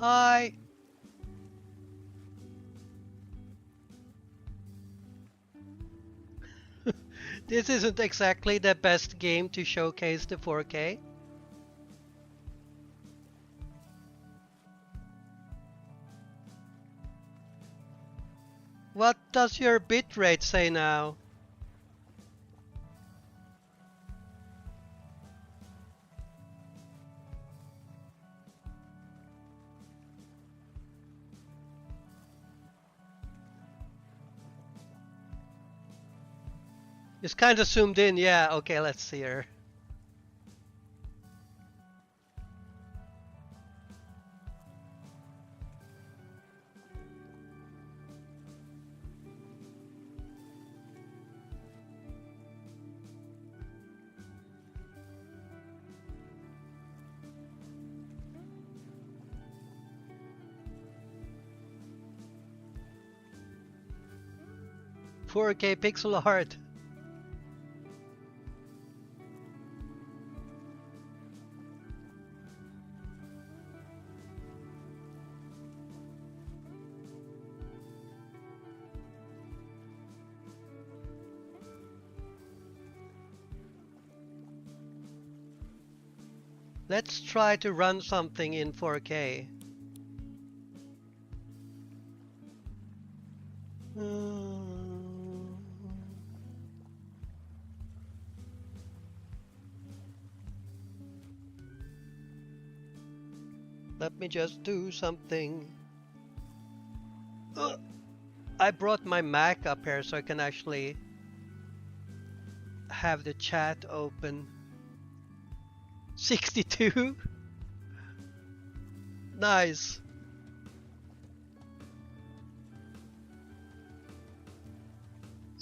Hi! This isn't exactly the best game to showcase the 4K. What does your bitrate say now? It's kind of zoomed in, yeah. Okay, let's see her. "4K pixel art." Let's try to run something in 4K. Let me just do something. I brought my Mac up here so I can actually have the chat open. 62? Nice.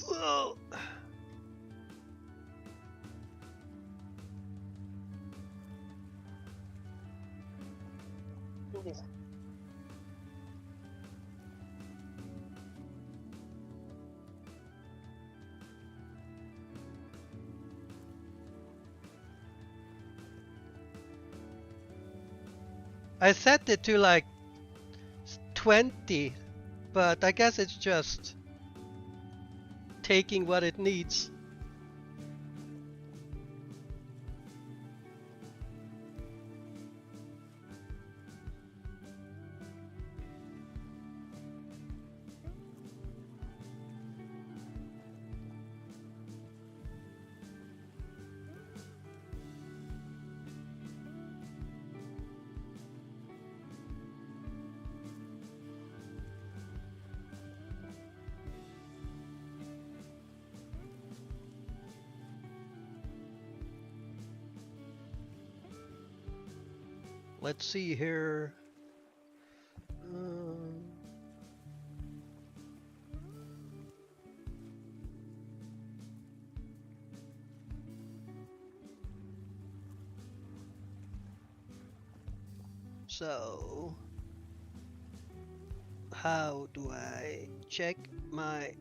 Whoa. I set it to like 20, but I guess it's just taking what it needs. Let's see here. So, how do I check my...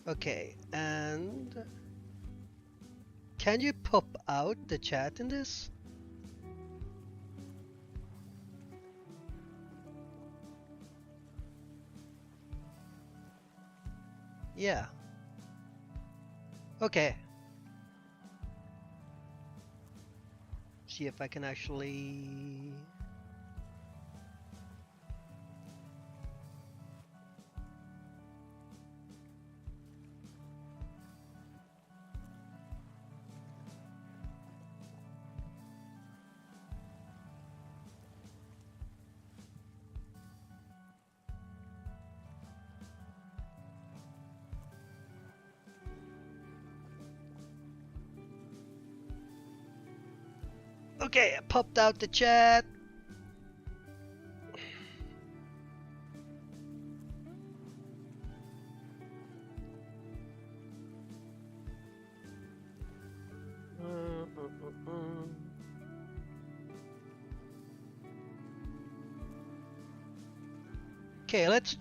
Okay, and can you pop out the chat in this? Yeah. Okay. See if I can actually... Okay, I popped out the chat. Okay, let's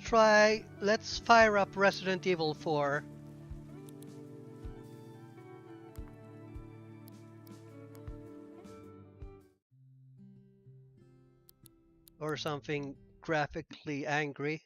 fire up Resident Evil 4. or something graphically angry.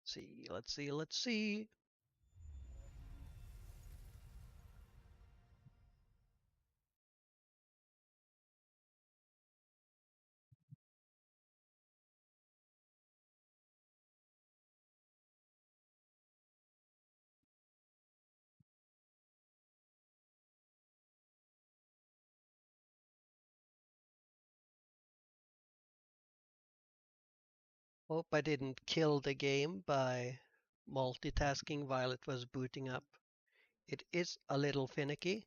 See, let's see, let's see. Hope I didn't kill the game by multitasking while it was booting up. It is a little finicky.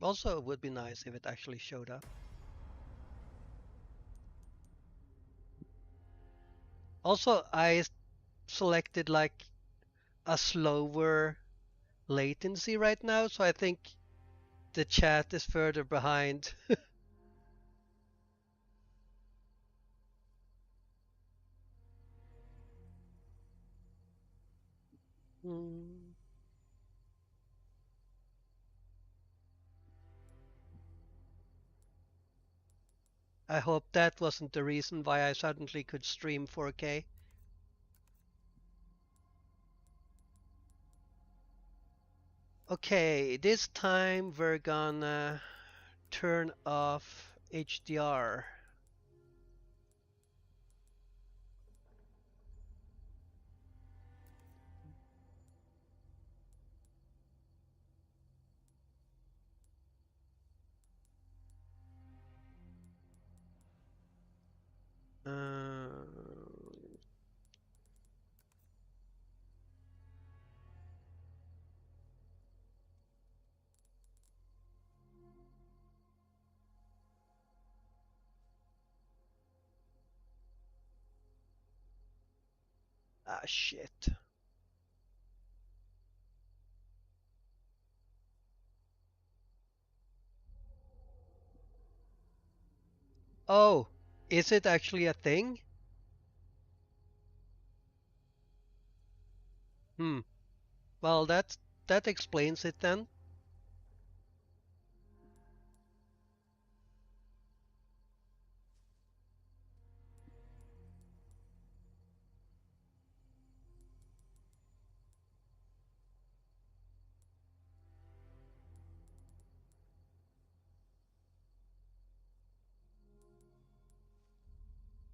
Also, it would be nice if it actually showed up. Also, I selected like a slower latency right now, so I think the chat is further behind. Hmm. I hope that wasn't the reason why I suddenly could stream 4K. Okay, this time we're gonna turn off HDR. Uh, shit. Oh, is it actually a thing? Hmm. Well, that explains it then.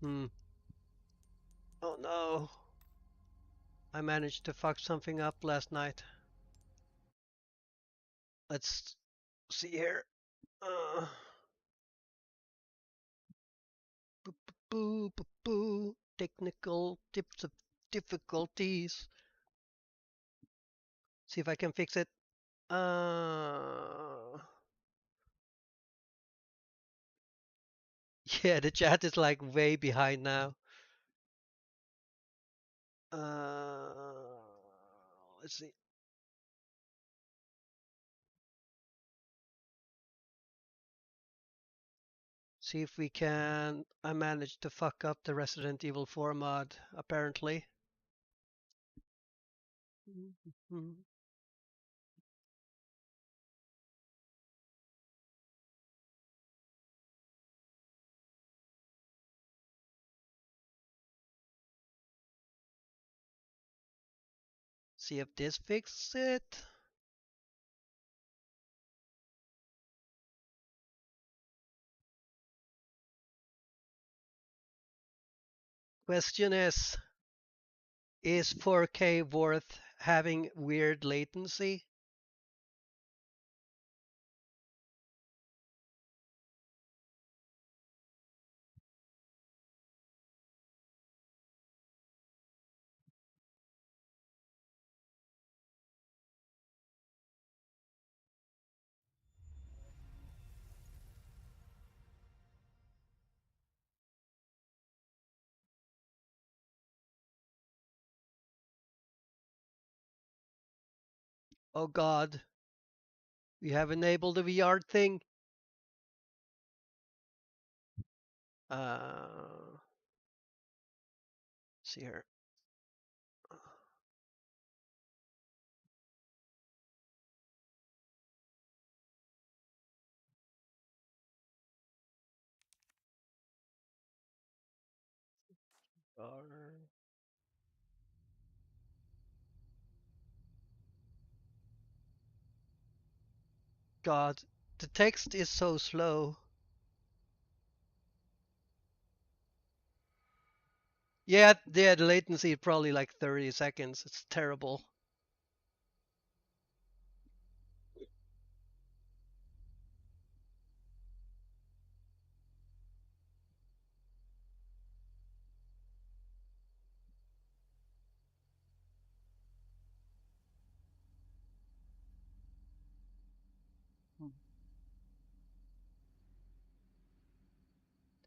Hmm. Oh no. I managed to fuck something up last night. Let's see here. Uh, boo, boo, boo, boo. Technical tips of difficulties. See if I can fix it. Uh, yeah, the chat is like way behind now. Uh, let's see. See if we can. I managed to fuck up the Resident Evil 4 mod, apparently. See if this fixes it. Question is 4K worth having weird latency? Oh God, we have enabled the VR thing. See here. God, the text is so slow. Yeah, the latency is probably like 30 seconds. It's terrible.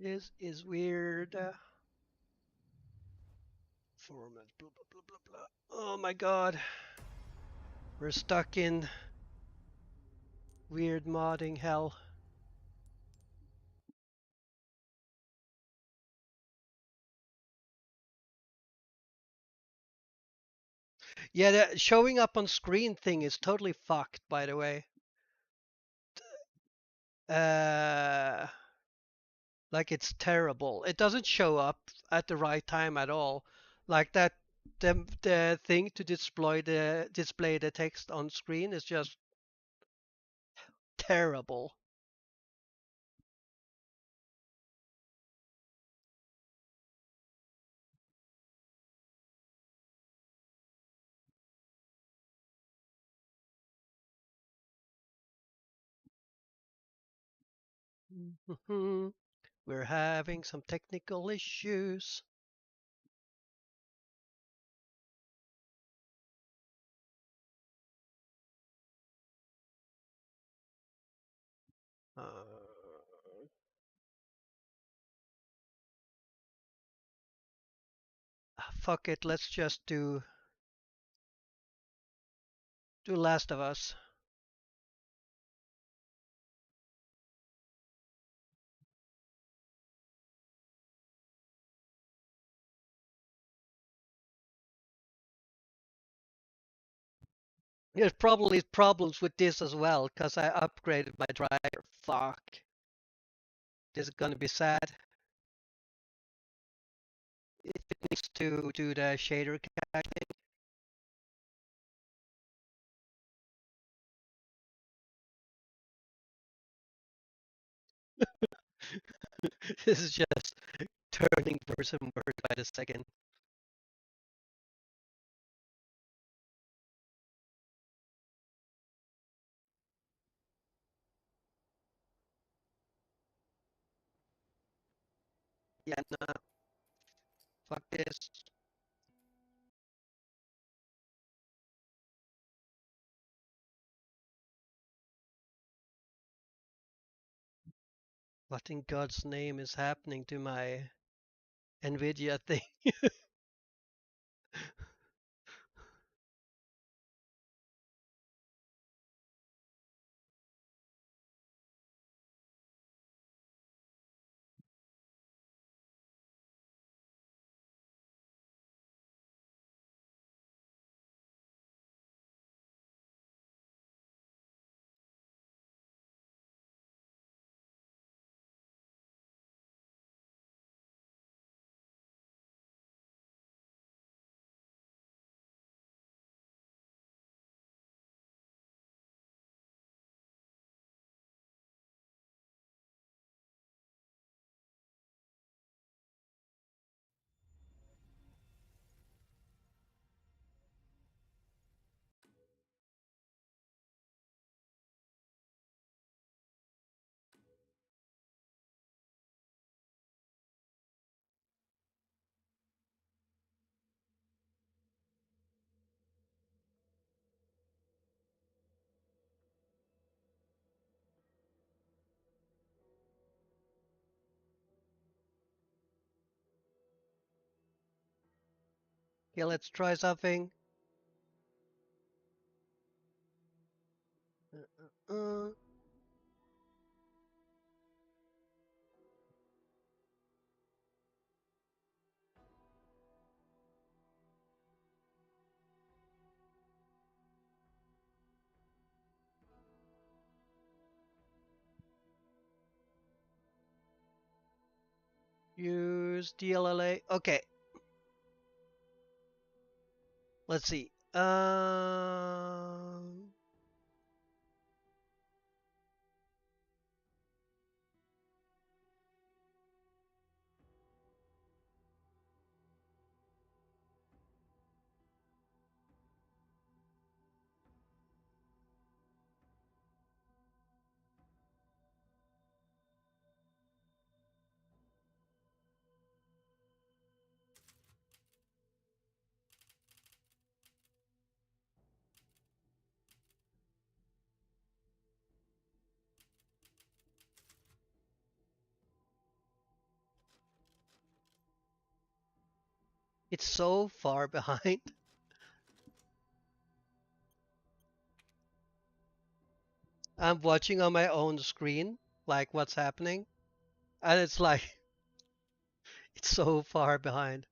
This is weird. Format, blah, blah, blah, blah, blah. Oh my God. We're stuck in weird modding hell. Yeah, the showing up on screen thing is totally fucked, by the way. Uh, like it's terrible. It doesn't show up at the right time at all. Like that, the thing to display the text on screen is just terrible. We're having some technical issues. Fuck it, let's just do Last of Us. There's probably problems with this as well because I upgraded my driver. Fuck, this is gonna be sad. If it needs to do the shader caching, this is just turning worse and worse by the second. Yeah, nah, fuck this. What in God's name is happening to my Nvidia thing? Yeah, let's try something. uh. Use DLLA. Okay, let's see. It's so far behind. I'm watching on my own screen, like what's happening, and it's like it's so far behind.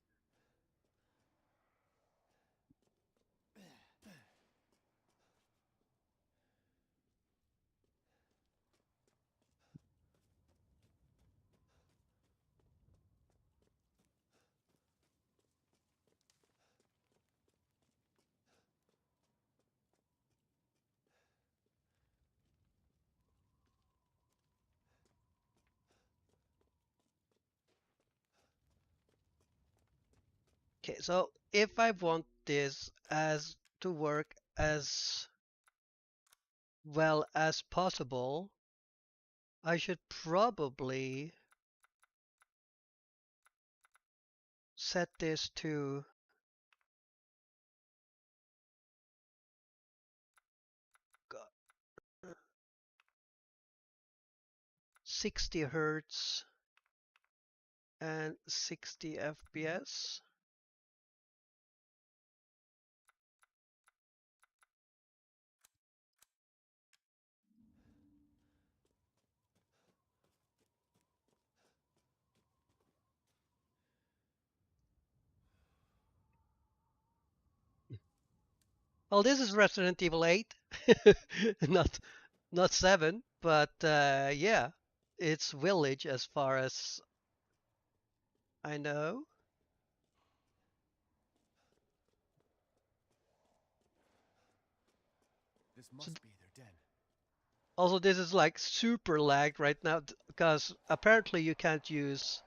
Okay, so if I want this as to work as well as possible, I should probably set this to 60 hertz and 60 FPS. Well, this is Resident Evil 8, not not 7, but yeah, it's Village as far as I know. This So must be their den. also, this is like super lagged right now because apparently you can't use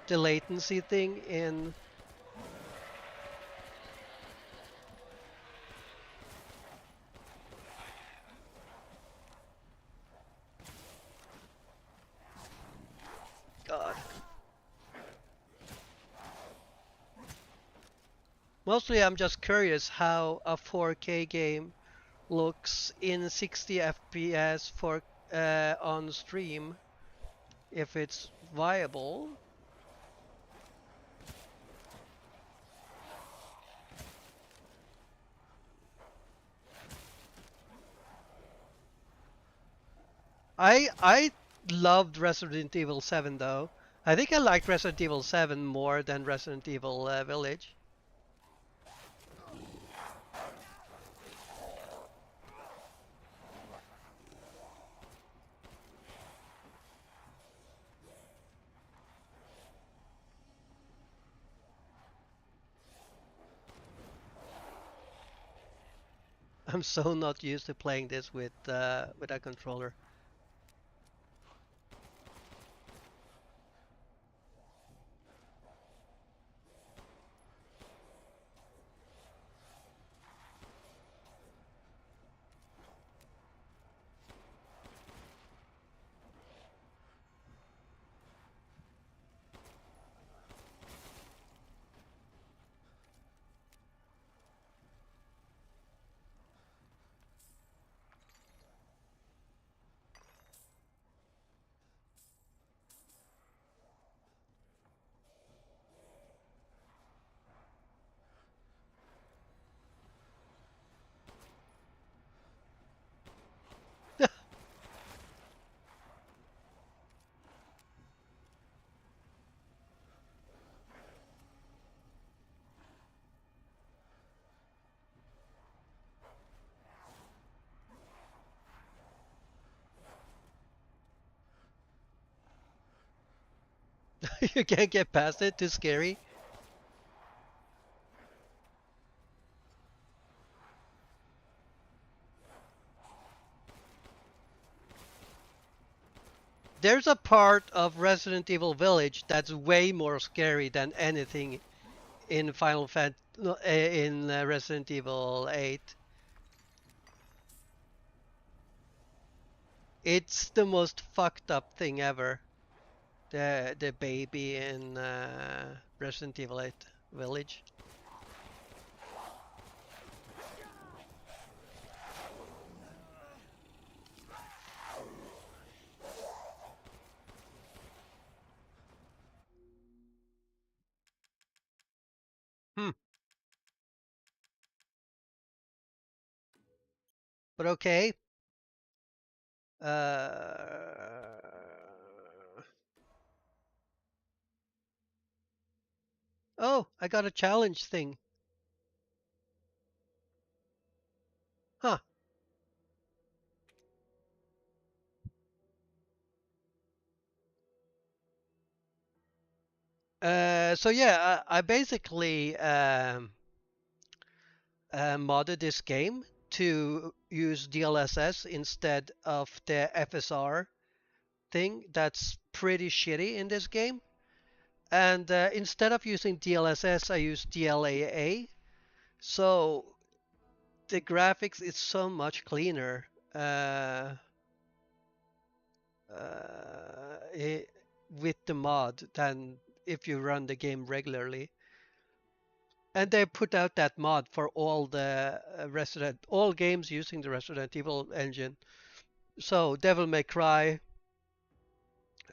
the latency thing in. God. Mostly I'm just curious how a 4K game looks in 60 FPS for on stream, if it's viable. I loved Resident Evil 7 though. I think I liked Resident Evil 7 more than Resident Evil Village. I'm so not used to playing this with a controller. You can't get past it. Too scary. There's a part of Resident Evil Village that's way more scary than anything in Final Fan no, in Resident Evil 8. It's the most fucked up thing ever. The baby in Resident Evil 8 Village. Hmm. But okay. Uh, oh, I got a challenge thing. Huh. So yeah, I basically modded this game to use DLSS instead of the FSR thing that's pretty shitty in this game. And instead of using DLSS, I use DLAA. So the graphics is so much cleaner I with the mod than if you run the game regularly. And they put out that mod for all the all games using the Resident Evil engine. So Devil May Cry,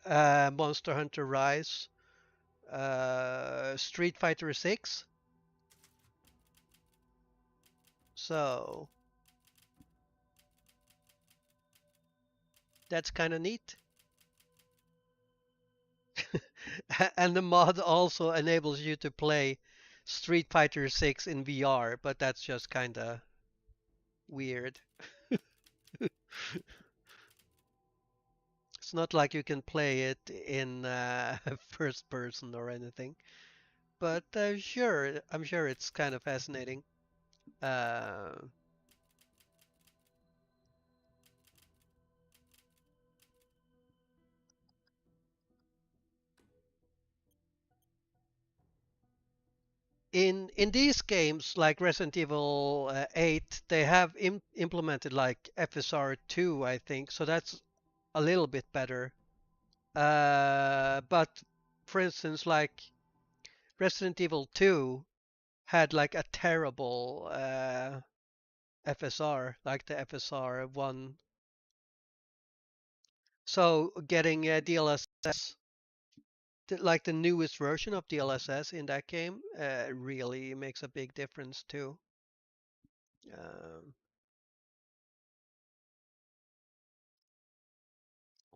Monster Hunter Rise, Street Fighter 6. So that's kind of neat. And the mod also enables you to play Street Fighter 6 in VR, but that's just kind of weird. It's not like you can play it in first person or anything, but sure, I'm sure it's kind of fascinating. Uh, in these games, like Resident Evil 8, they have implemented like FSR2, I think, so that's a little bit better. But for instance, like Resident Evil 2 had like a terrible FSR, like the FSR 1. So getting DLSS, like the newest version of DLSS in that game, really makes a big difference too. Um,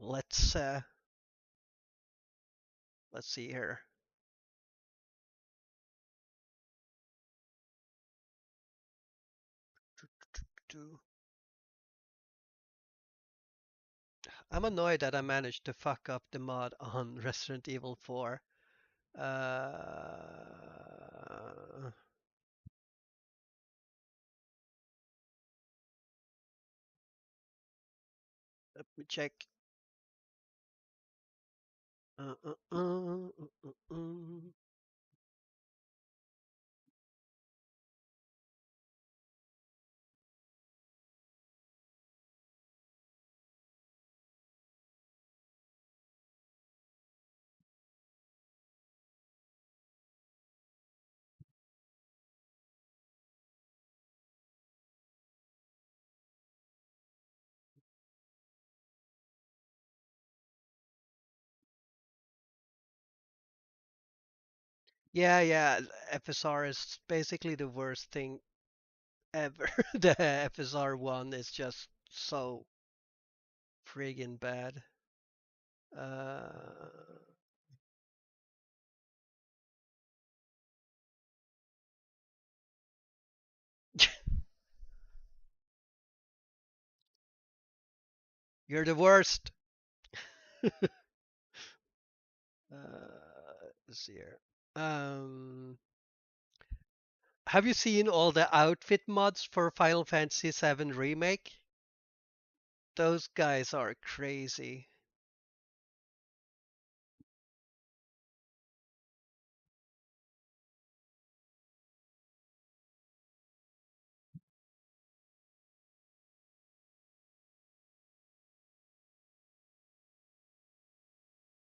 let's uh, let's see here. I'm annoyed that I managed to fuck up the mod on Resident Evil 4. Let me check. Uh, uh, uh, uh, uh. Yeah, yeah. FSR is basically the worst thing ever. The FSR one is just so friggin' bad. Uh, you're the worst. Let's see here. Um, have you seen all the outfit mods for Final Fantasy VII Remake? Those guys are crazy.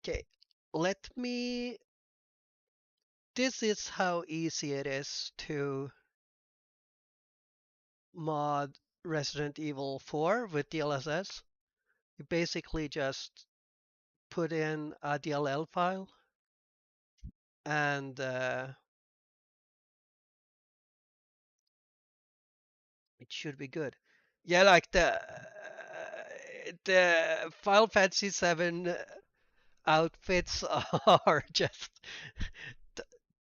Okay, let me. This is how easy it is to mod Resident Evil 4 with DLSS. You basically just put in a DLL file and it should be good. Yeah, like the Final Fantasy 7 outfits are just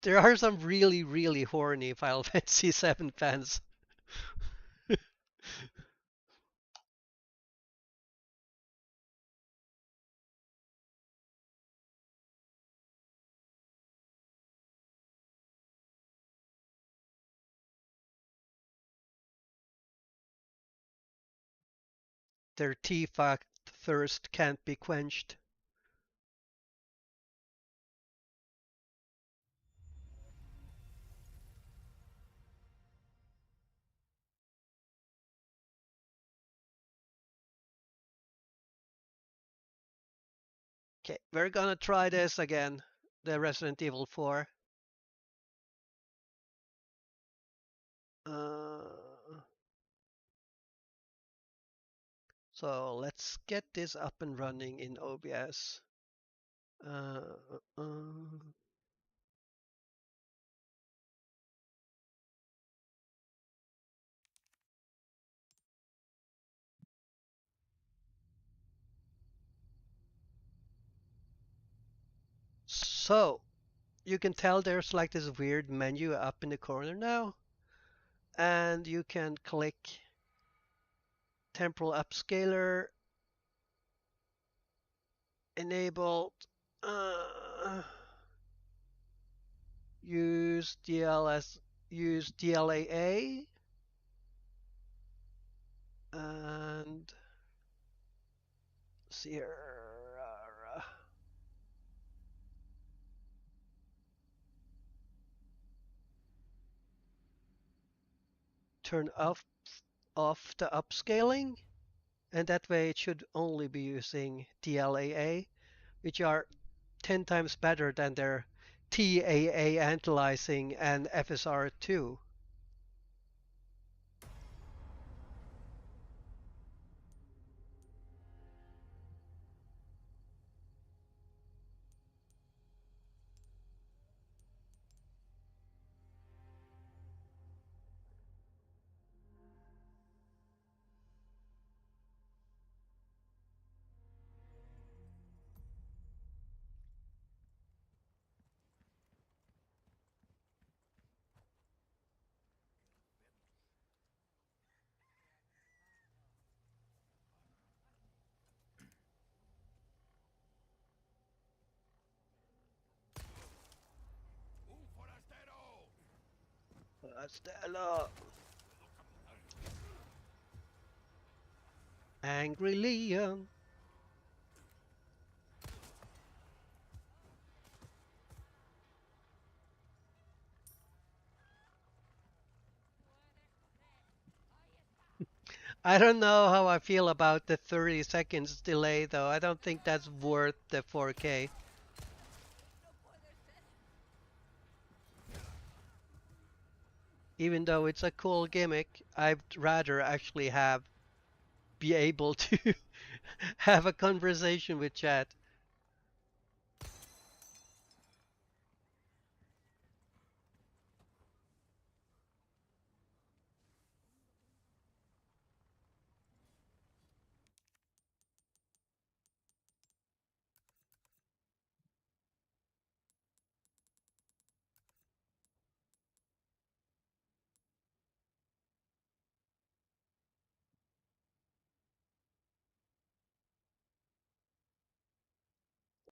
there are some really really horny Final Fantasy 7 fans. Their T-Fact thirst can't be quenched. Okay, we're gonna try this again. The Resident Evil 4. Uh, so let's get this up and running in OBS. Uh, uh, uh. So you can tell there's like this weird menu up in the corner now, and you can click temporal upscaler enabled. Uh, use DLS, use DLAA, and see here. Turn off the upscaling, and that way it should only be using DLAA, which are 10 times better than their TAA anti-aliasing and FSR2. Stella. Angry Leon. I don't know how I feel about the 30 seconds delay though. I don't think that's worth the 4K. Even though it's a cool gimmick, I'd rather actually have be able to have a conversation with chat.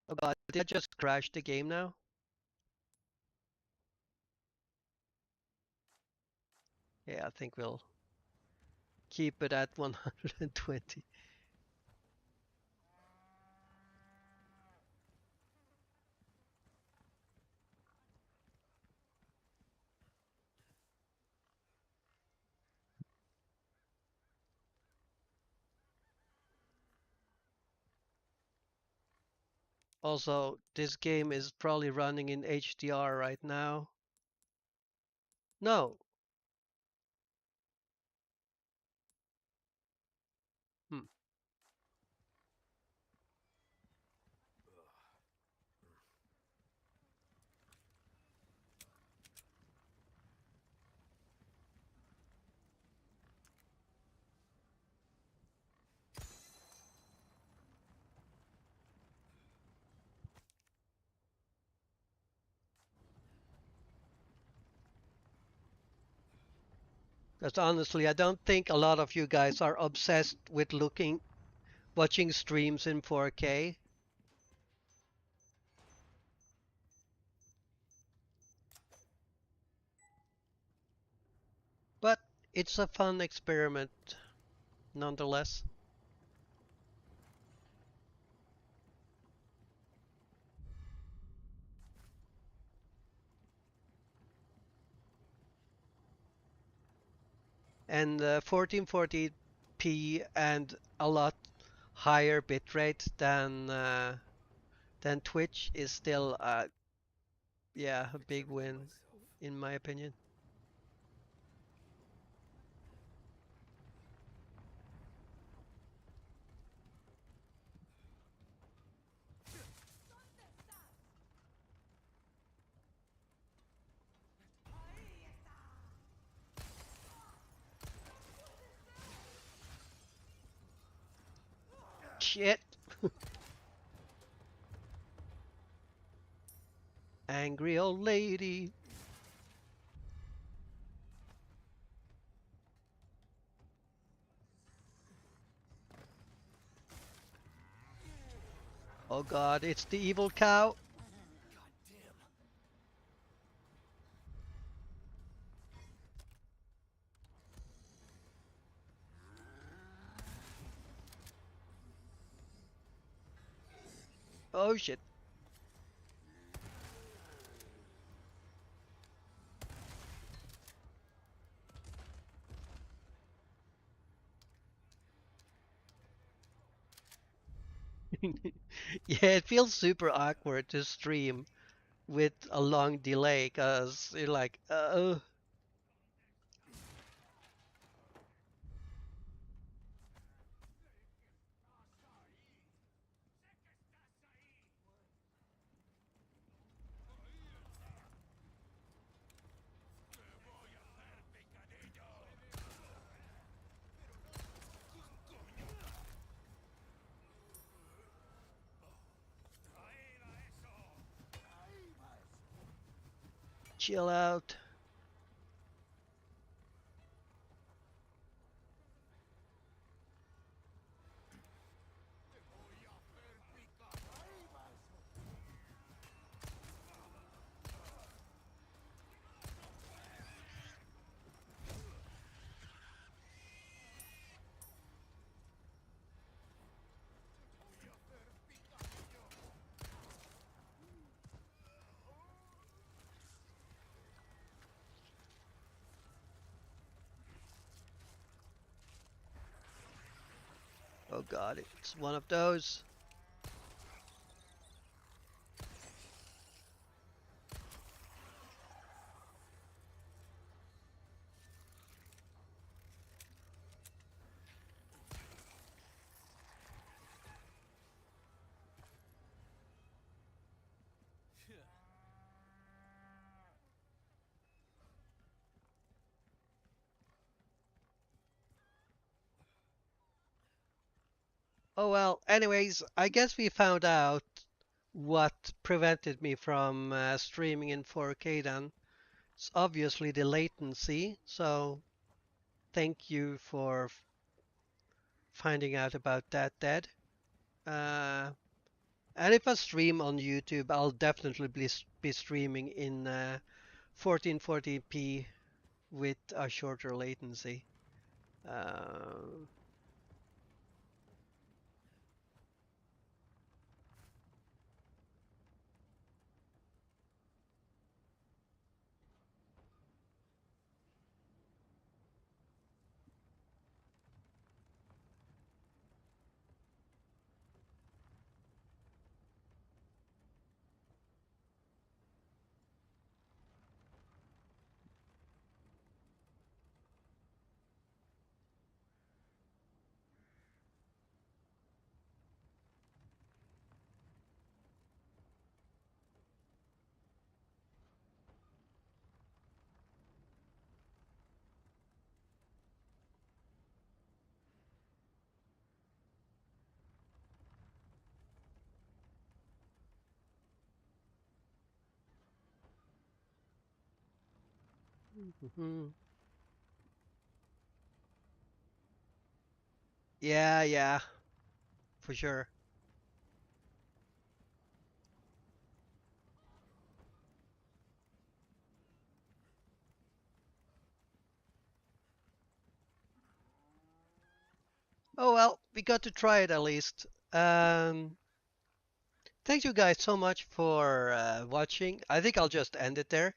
Oh god, did I just crash the game now? Yeah, I think we'll keep it at 120. Also, this game is probably running in HDR right now. No. Hmm. Because honestly, I don't think a lot of you guys are obsessed with watching streams in 4K. But it's a fun experiment nonetheless. And 1440p and a lot higher bitrate than Twitch is still yeah, a big win in my opinion. Shit. Angry old lady. Oh god, it's the evil cow. Oh shit. Yeah, it feels super awkward to stream with a long delay because you're like, chill out. Oh god, it's one of those. Oh well, anyways, I guess we found out what prevented me from streaming in 4K then. It's obviously the latency, so thank you for finding out about that, Dad. Uh, and if I stream on YouTube, I'll definitely be streaming in 1440p with a shorter latency. Uh, mhm. Yeah, yeah, for sure. Oh well, we got to try it at least. Thank you guys so much for watching. I think I'll just end it there.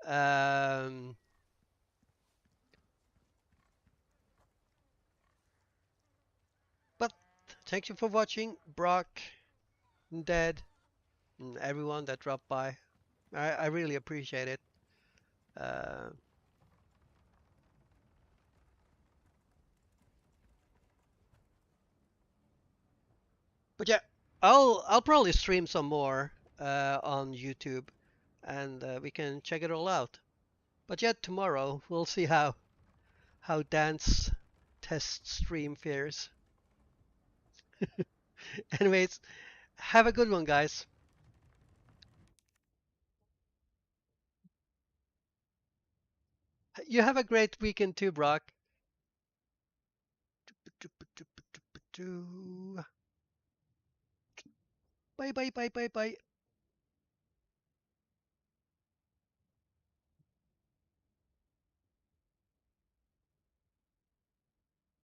Um, but thank you for watching, Brock, Dad, and everyone that dropped by. I really appreciate it. Uh, but yeah, I'll probably stream some more on YouTube, and we can check it all out. But yet tomorrow we'll see how dance test stream fares. Anyways, have a good one, guys. You have a great weekend too, Brock. Bye bye bye bye bye.